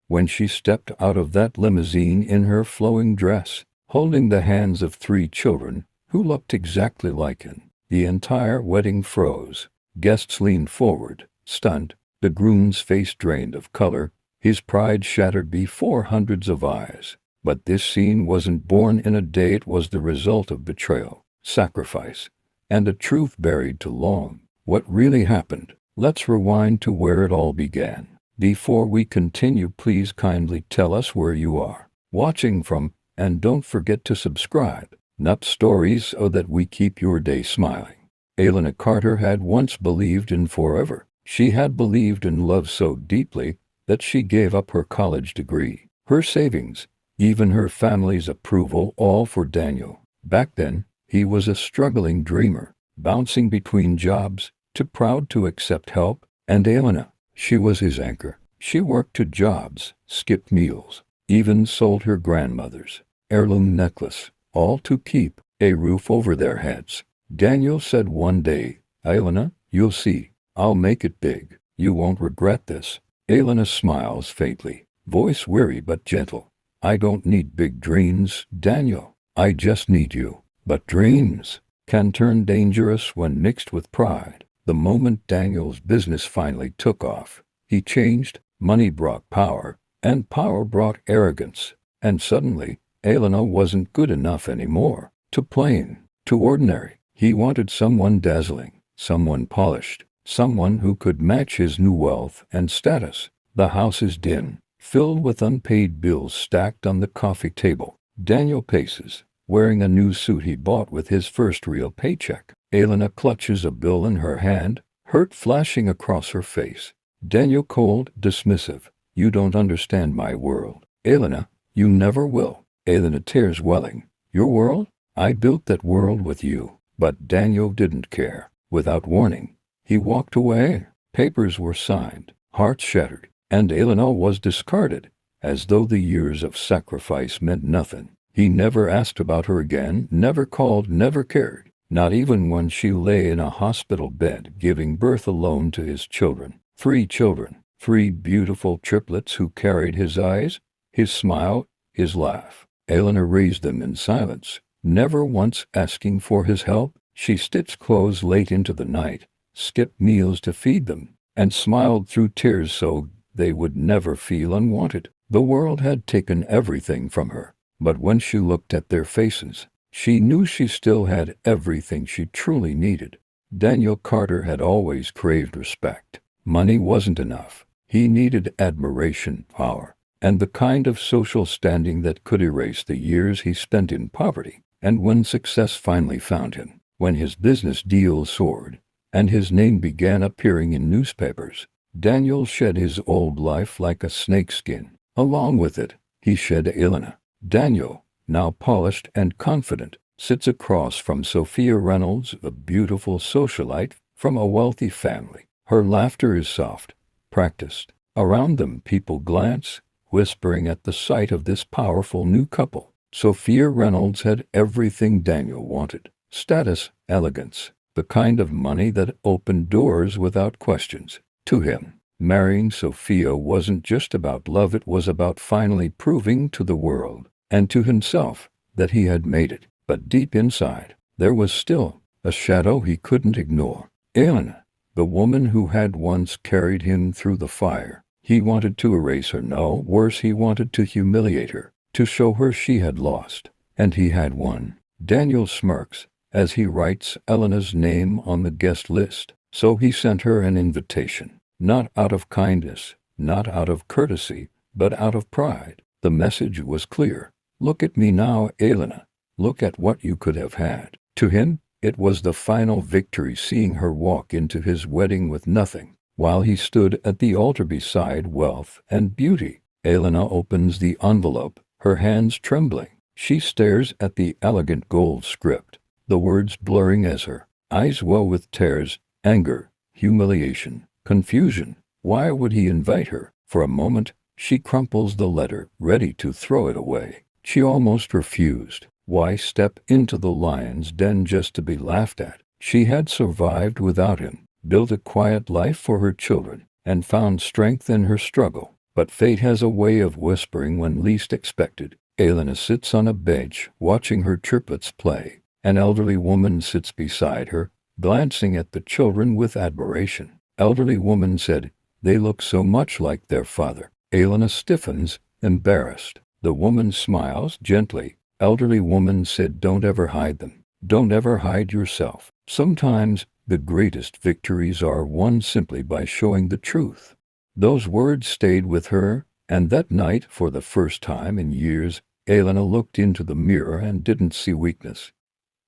when she stepped out of that limousine in her flowing dress, holding the hands of 3 children who looked exactly like him. The entire wedding froze. Guests leaned forward, stunned, the groom's face drained of color, his pride shattered before hundreds of eyes. But this scene wasn't born in a day, it was the result of betrayal, sacrifice, and a truth buried too long. What really happened? Let's rewind to where it all began. Before we continue, please kindly tell us where you are watching from, and don't forget to subscribe. Not stories so that we keep your day smiling. Elena Carter had once believed in forever. She had believed in love so deeply that she gave up her college degree, her savings, even her family's approval, all for Daniel. Back then, he was a struggling dreamer, bouncing between jobs, too proud to accept help, and Elena, she was his anchor. She worked 2 jobs, skipped meals, even sold her grandmother's heirloom necklace, all to keep a roof over their heads. Daniel said one day, "Elena, you'll see. I'll make it big. You won't regret this." Elena smiles faintly, voice weary but gentle. "I don't need big dreams, Daniel. I just need you." But dreams can turn dangerous when mixed with pride. The moment Daniel's business finally took off, he changed. Money brought power, and power brought arrogance. And suddenly, Elena wasn't good enough anymore. Too plain, too ordinary. He wanted someone dazzling, someone polished, someone who could match his new wealth and status. The house is dim, filled with unpaid bills stacked on the coffee table. Daniel paces, wearing a new suit he bought with his first real paycheck. Elena clutches a bill in her hand, hurt flashing across her face. Daniel cold, dismissive. "You don't understand my world, Elena. You never will." Elena, tears welling. "Your world? I built that world with you." But Daniel didn't care. Without warning, he walked away. Papers were signed, hearts shattered, and Elena was discarded, as though the years of sacrifice meant nothing. He never asked about her again, never called, never cared, not even when she lay in a hospital bed giving birth alone to his children. 3 children, 3 beautiful triplets who carried his eyes, his smile, his laugh. Elena raised them in silence, never once asking for his help. She stitched clothes late into the night, skipped meals to feed them, and smiled through tears so they would never feel unwanted. The world had taken everything from her, but when she looked at their faces, she knew she still had everything she truly needed. Daniel Carter had always craved respect. Money wasn't enough. He needed admiration, power, and the kind of social standing that could erase the years he spent in poverty. And when success finally found him, when his business deals soared, and his name began appearing in newspapers, Daniel shed his old life like a snakeskin. Along with it, he shed Elena. Daniel, now polished and confident, sits across from Sophia Reynolds, a beautiful socialite from a wealthy family. Her laughter is soft, practiced. Around them people glance, whispering at the sight of this powerful new couple. Sophia Reynolds had everything Daniel wanted: status, elegance, the kind of money that opened doors without questions. To him, marrying Sophia wasn't just about love, it was about finally proving to the world, and to himself, that he had made it. But deep inside, there was still a shadow he couldn't ignore. Elena, the woman who had once carried him through the fire. He wanted to erase her, no, worse, he wanted to humiliate her, to show her she had lost, and he had won. Daniel smirks as he writes Elena's name on the guest list. So he sent her an invitation, not out of kindness, not out of courtesy, but out of pride. The message was clear. Look at me now, Elena. Look at what you could have had. To him, it was the final victory, seeing her walk into his wedding with nothing, while he stood at the altar beside wealth and beauty. Elena opens the envelope, her hands trembling. She stares at the elegant gold script, the words blurring as her eyes well with tears, anger, humiliation, confusion. Why would he invite her? For a moment, she crumples the letter, ready to throw it away. She almost refused. Why step into the lion's den just to be laughed at? She had survived without him, built a quiet life for her children, and found strength in her struggle. But fate has a way of whispering when least expected. Elena sits on a bench, watching her triplets play. An elderly woman sits beside her, glancing at the children with admiration. Elderly woman said, "They look so much like their father." Elena stiffens, embarrassed. The woman smiles gently. Elderly woman said, "Don't ever hide them. Don't ever hide yourself." Sometimes, the greatest victories are won simply by showing the truth. Those words stayed with her, and that night, for the first time in years, Elena looked into the mirror and didn't see weakness.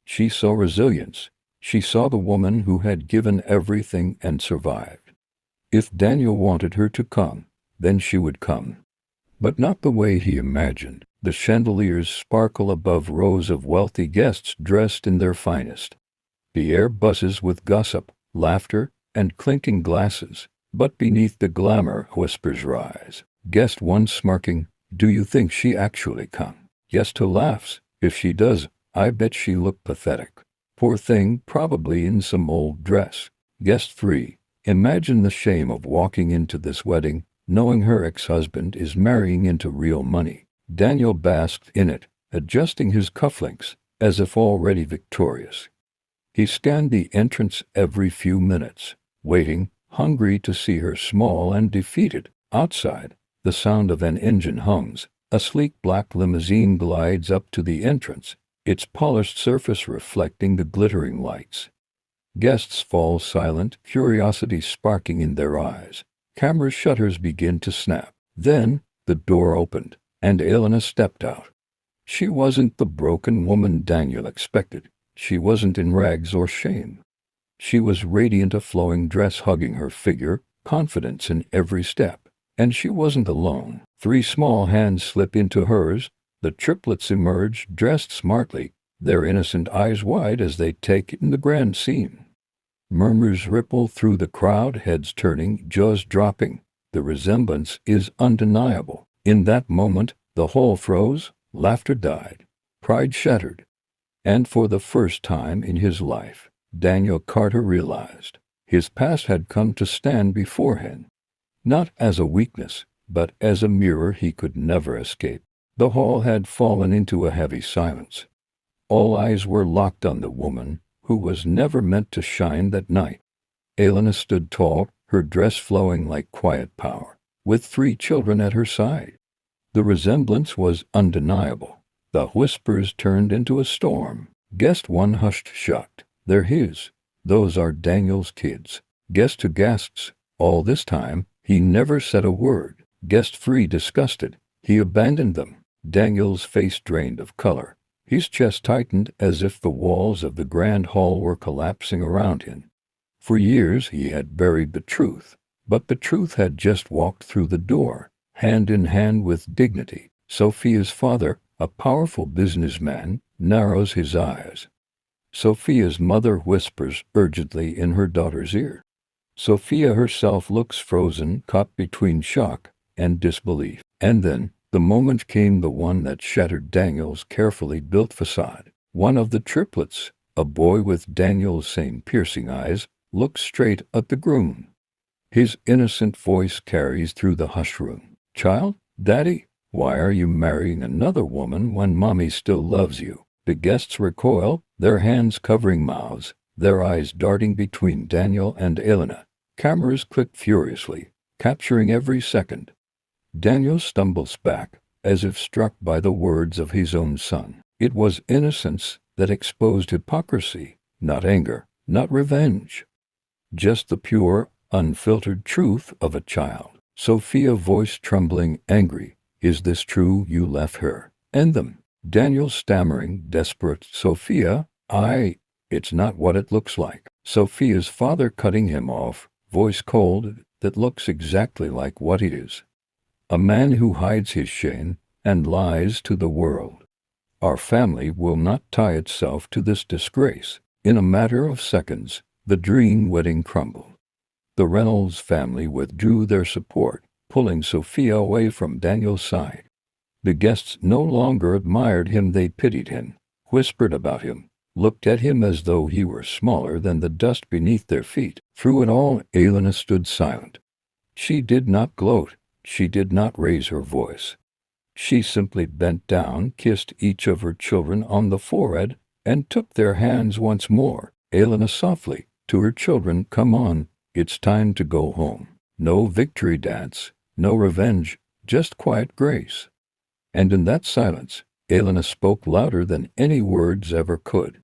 She saw resilience. She saw the woman who had given everything and survived. If Daniel wanted her to come, then she would come. But not the way he imagined. The chandeliers sparkle above rows of wealthy guests dressed in their finest. The air buzzes with gossip, laughter, and clinking glasses. But beneath the glamour, whispers rise. Guest one smirking, "Do you think she actually come?" Guest two laughs, "If she does, I bet she look pathetic. Poor thing, probably in some old dress." Guest three, imagine the shame of walking into this wedding, knowing her ex-husband is marrying into real money. Daniel basked in it, adjusting his cufflinks, as if already victorious. He scanned the entrance every few minutes, waiting, hungry to see her small and defeated. Outside, the sound of an engine hums. A sleek black limousine glides up to the entrance, its polished surface reflecting the glittering lights. Guests fall silent, curiosity sparking in their eyes. Camera shutters begin to snap. Then, the door opened, and Elena stepped out. She wasn't the broken woman Daniel expected. She wasn't in rags or shame. She was radiant, a flowing dress hugging her figure, confidence in every step. And she wasn't alone. Three small hands slip into hers. The triplets emerge, dressed smartly, their innocent eyes wide as they take in the grand scene. Murmurs ripple through the crowd, heads turning, jaws dropping. The resemblance is undeniable. In that moment, the hall froze, laughter died, pride shattered. And for the first time in his life, Daniel Carter realized his past had come to stand before him, not as a weakness, but as a mirror he could never escape. The hall had fallen into a heavy silence. All eyes were locked on the woman who was never meant to shine that night. Elena stood tall, her dress flowing like quiet power, with three children at her side. The resemblance was undeniable. The whispers turned into a storm. Guest one hushed, shocked. "They're his. Those are Daniel's kids." Guest two gasps. All this time, he never said a word. Guest three disgusted. He abandoned them. Daniel's face drained of color. His chest tightened as if the walls of the grand hall were collapsing around him. For years he had buried the truth, but the truth had just walked through the door, hand in hand with dignity. Sophia's father, a powerful businessman, narrows his eyes. Sophia's mother whispers urgently in her daughter's ear. Sophia herself looks frozen, caught between shock and disbelief. And then, the moment came, the one that shattered Daniel's carefully built facade. One of the triplets, a boy with Daniel's same piercing eyes, looks straight at the groom. His innocent voice carries through the hush room. "Child, Daddy, why are you marrying another woman when Mommy still loves you?" The guests recoil, their hands covering mouths, their eyes darting between Daniel and Elena. Cameras click furiously, capturing every second. Daniel stumbles back, as if struck by the words of his own son. It was innocence that exposed hypocrisy, not anger, not revenge. Just the pure, unfiltered truth of a child. Sophia, voice trembling, angry. "Is this true? You left her and them?" Daniel stammering, desperate. "Sophia, it's not what it looks like." Sophia's father cutting him off, voice cold, "That looks exactly like what it is. A man who hides his shame and lies to the world. Our family will not tie itself to this disgrace." In a matter of seconds, the dream wedding crumbled. The Reynolds family withdrew their support, pulling Sophia away from Daniel's side. The guests no longer admired him, they pitied him, whispered about him, looked at him as though he were smaller than the dust beneath their feet. Through it all, Elena stood silent. She did not gloat, She did not raise her voice. She simply bent down, kissed each of her children on the forehead, and took their hands once more. Elena softly, to her children, "Come on, it's time to go home. No victory dance, no revenge, just quiet grace." And in that silence, Elena spoke louder than any words ever could.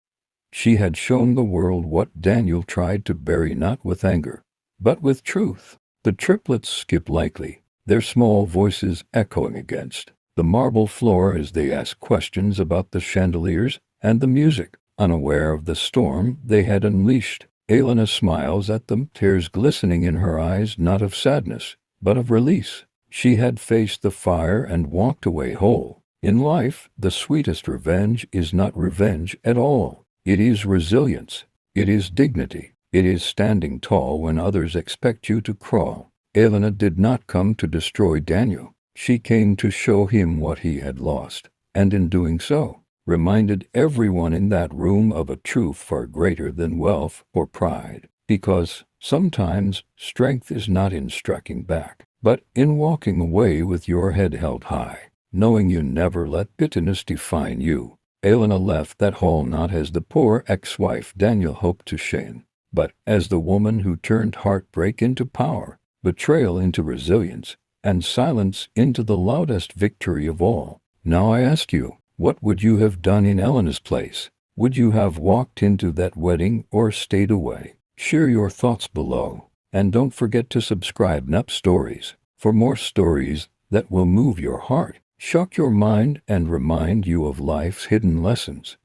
She had shown the world what Daniel tried to bury, not with anger, but with truth. The triplets skipped lightly, their small voices echoing against the marble floor as they asked questions about the chandeliers and the music, unaware of the storm they had unleashed. Elena smiles at them, tears glistening in her eyes, not of sadness, but of release. She had faced the fire and walked away whole. In life, the sweetest revenge is not revenge at all. It is resilience. It is dignity. It is standing tall when others expect you to crawl. Elena did not come to destroy Daniel. She came to show him what he had lost, and in doing so, reminded everyone in that room of a truth far greater than wealth or pride. Because sometimes strength is not in striking back, but in walking away with your head held high, knowing you never let bitterness define you. Elena left that hall not as the poor ex-wife Daniel hoped to shame, but as the woman who turned heartbreak into power, betrayal into resilience, and silence into the loudest victory of all. Now I ask you, what would you have done in Elena's place? Would you have walked into that wedding or stayed away? Share your thoughts below, and don't forget to subscribe to Stories for more stories that will move your heart, shock your mind, and remind you of life's hidden lessons.